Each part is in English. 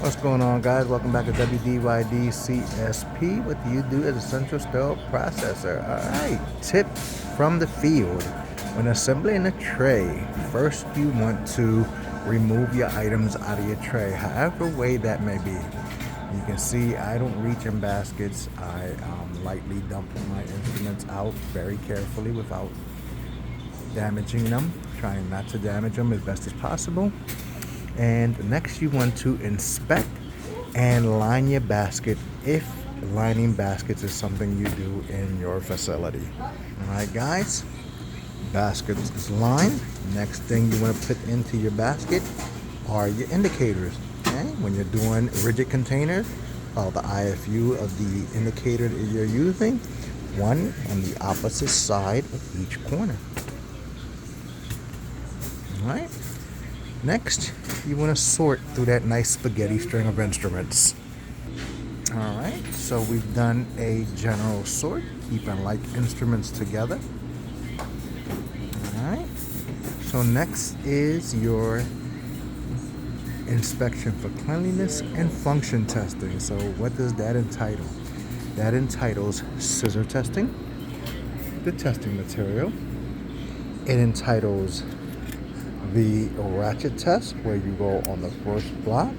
What's going on, guys? Welcome back to W.D.Y.D CSP. What do you do as a central stove processor? Alright, tip from the field. When assembling a tray, first you want to remove your items out of your tray, however way that may be. You can see I don't reach in baskets. I lightly dump my instruments out very carefully without damaging them, trying not to damage them as best as possible. And next you want to inspect and line your basket if lining baskets is something you do in your facility. Alright guys, basket is lined. Next thing you want to put into your basket are your indicators. Okay? When you're doing rigid containers, follow the IFU of the indicator that you're using, one on the opposite side of each corner. Alright? Next, you want to sort through that nice spaghetti string of instruments. Alright, so we've done a general sort, keeping like instruments together. Alright, so next is your inspection for cleanliness and function testing. So what does that entitle? That entitles scissor testing, the testing material. It entitles the ratchet test, where you go on the first block,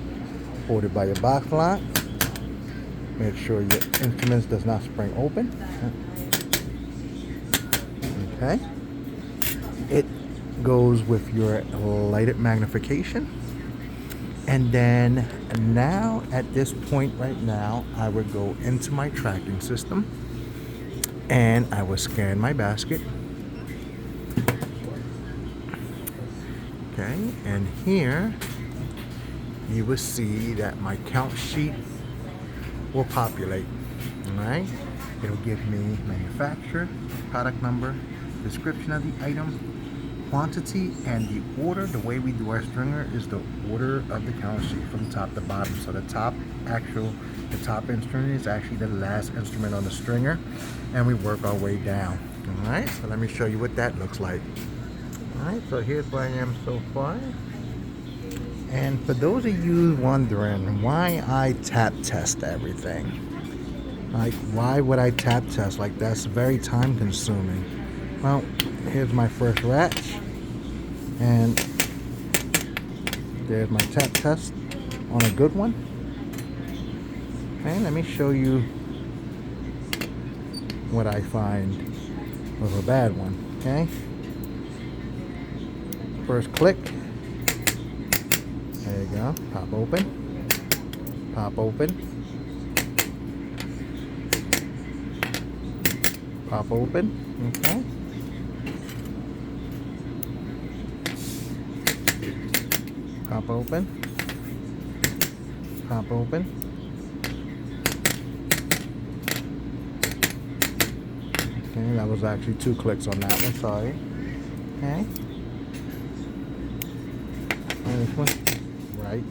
hold it by your box lock, make sure your instruments does not spring open. Okay. It goes with your lighted magnification. And then now at this point right now, I would go into my tracking system and I would scan my basket. Okay, and here you will see that my count sheet will populate. Alright, it'll give me manufacturer, product number, description of the item, quantity, and the order. The way we do our stringer is the order of the count sheet from top to bottom. So the top instrument is actually the last instrument on the stringer, and we work our way down. Alright, so let me show you what that looks like. Alright, so here's where I am so far. And for those of you wondering why I tap test everything, like why would I tap test? Like, that's very time consuming. Well, here's my first ratch, and there's my tap test on a good one. Okay, let me show you what I find with a bad one. Okay, first click, there you go, pop open, pop open, pop open. Okay, pop open, pop open. Okay, that was actually 2 clicks on that one, sorry. Okay, and this one, right,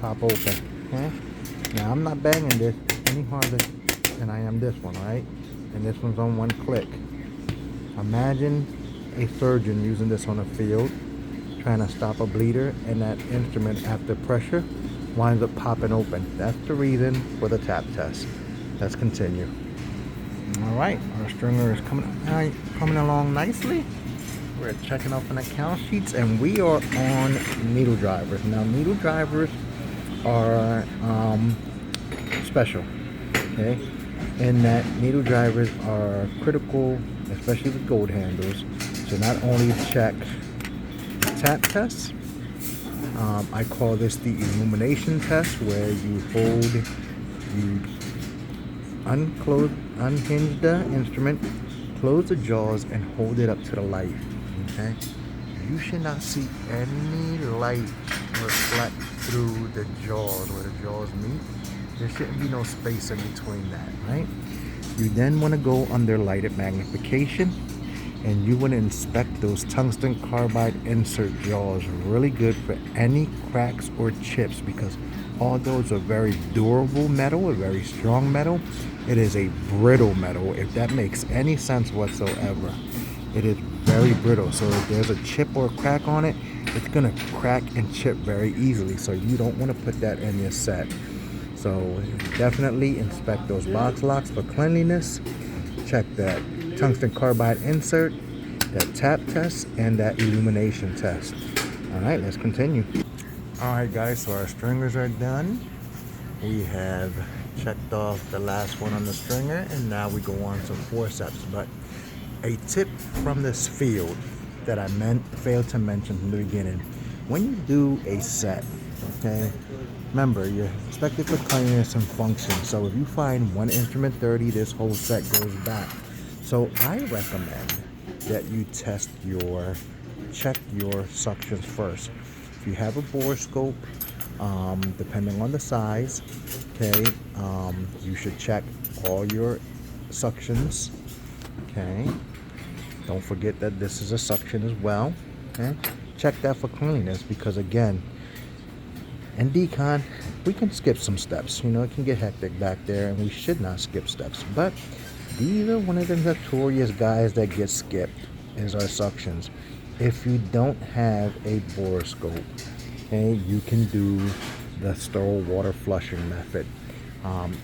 pop open. Okay, now I'm not banging this any harder than I am this one, right? And this one's on 1 click. Imagine a surgeon using this on a field, trying to stop a bleeder, and that instrument, after pressure, winds up popping open. That's the reason for the tap test. Let's continue. Alright, our stringer is coming along nicely. We're checking off on the count sheets, and we are on needle drivers. Now, needle drivers are special, okay? In that needle drivers are critical, especially with gold handles, to not only check the tap test. I call this the illumination test, where you unhinge the instrument, close the jaws, and hold it up to the light. Okay, you should not see any light reflect through the jaws, where the jaws meet. There shouldn't be no space in between that, right? You then want to go under lighted magnification, and you want to inspect those tungsten carbide insert jaws really good for any cracks or chips, because although it's a very durable metal, a very strong metal, it is a brittle metal, if that makes any sense whatsoever. It is very brittle, so if there's a chip or a crack on it, it's gonna crack and chip very easily, so you don't want to put that in your set. So definitely inspect those box locks for cleanliness. Check that tungsten carbide insert, that tap test, and that illumination test. All right, let's continue. All right, guys, so our stringers are done. We have checked off the last one on the stringer, and now we go on to forceps. But a tip from this field that I failed to mention from the beginning: when you do a set, okay, remember you're expected for cleanliness and function. So if you find one instrument dirty, this whole set goes back. So I recommend that you check your suctions first. If you have a bore scope, depending on the size, okay, you should check all your suctions. Okay, don't forget that this is a suction as well. Okay, check that for cleanliness, because again, in decon, we can skip some steps. You know, it can get hectic back there, and we should not skip steps. But these are one of the notorious guys that get skipped, is our suctions. If you don't have a borescope, okay, you can do the sterile water flushing method.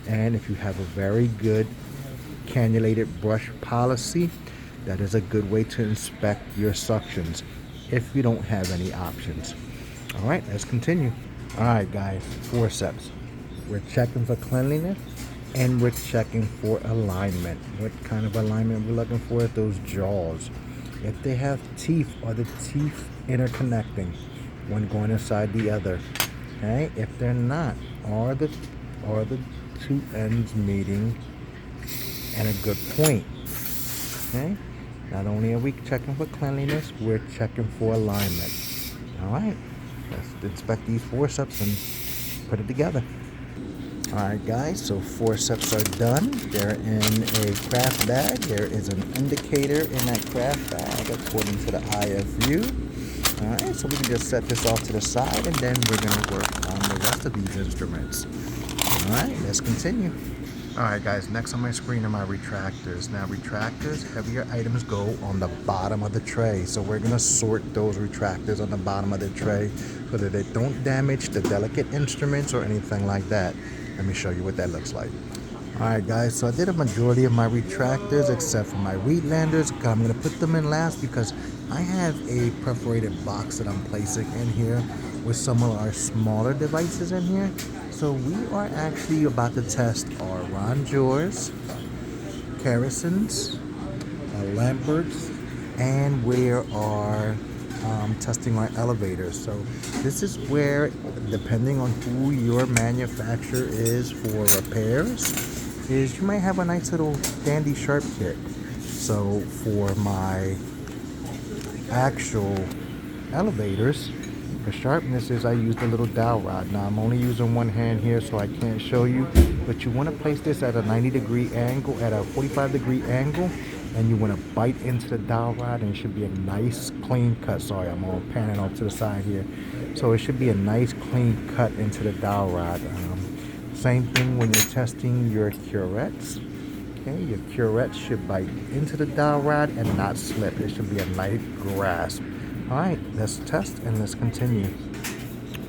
And if you have a very good cannulated brush policy, that is a good way to inspect your suctions if you don't have any options. All right, let's continue. All right, guys, forceps. We're checking for cleanliness and we're checking for alignment. What kind of alignment we're looking for? Those jaws. If they have teeth, are the teeth interconnecting, one going inside the other? Okay, if they're not, are the two ends meeting at a good point? Okay, not only are we checking for cleanliness, we're checking for alignment. All right, let's inspect these forceps and put it together. Alright, guys, so forceps are done. They're in a craft bag. There is an indicator in that craft bag according to the IFU. Alright, so we can just set this off to the side, and then we're going to work on the rest of these instruments. Alright, let's continue. Alright, guys, next on my screen are my retractors. Now, retractors, heavier items go on the bottom of the tray. So we're going to sort those retractors on the bottom of the tray so that they don't damage the delicate instruments or anything like that. Let me show you what that looks like. Alright, guys, so I did a majority of my retractors except for my Wheatlanders. I'm going to put them in last because I have a perforated box that I'm placing in here with some of our smaller devices in here. So we are actually about to test our Ronjors, Kerrisons, Lamberts, and we are testing our elevators. So this is where, depending on who your manufacturer is for repairs, is you might have a nice little dandy sharp kit. So for my actual elevators, for sharpness is I used a little dowel rod. Now I'm only using one hand here, so I can't show you, but you want to place this at a 90-degree angle, at a 45-degree angle, and you want to bite into the dowel rod, and it should be a nice clean cut. Sorry, I'm all panning off to the side here. So it should be a nice clean cut into the dowel rod. Same thing when you're testing your curettes. Okay, your curettes should bite into the dowel rod and not slip. It should be a nice grasp. Alright, let's test and let's continue.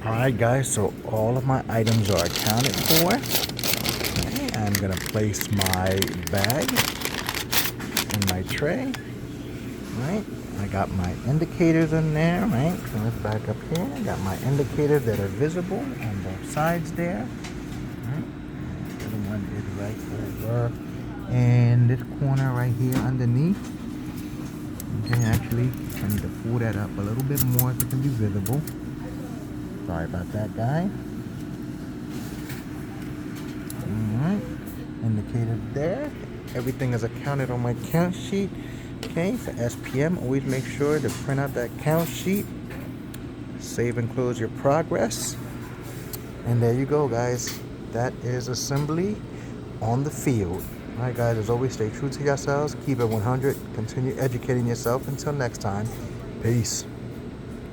Alright, guys, so all of my items are accounted for. Okay, I'm going to place my bag in my tray. Right, I got my indicators in there, right? So let's back up here. I got my indicators that are visible on both sides there. Right, the other one is right over in this corner right here underneath. Okay, actually, I need to pull that up a little bit more so it can be visible. Sorry about that, guys. Alright, indicator there. Everything is accounted on my count sheet. Okay, for SPM, always make sure to print out that count sheet. Save and close your progress. And there you go, guys. That is assembly on the field. Alright, guys, as always, stay true to yourselves. Keep it 100. Continue educating yourself. Until next time, peace.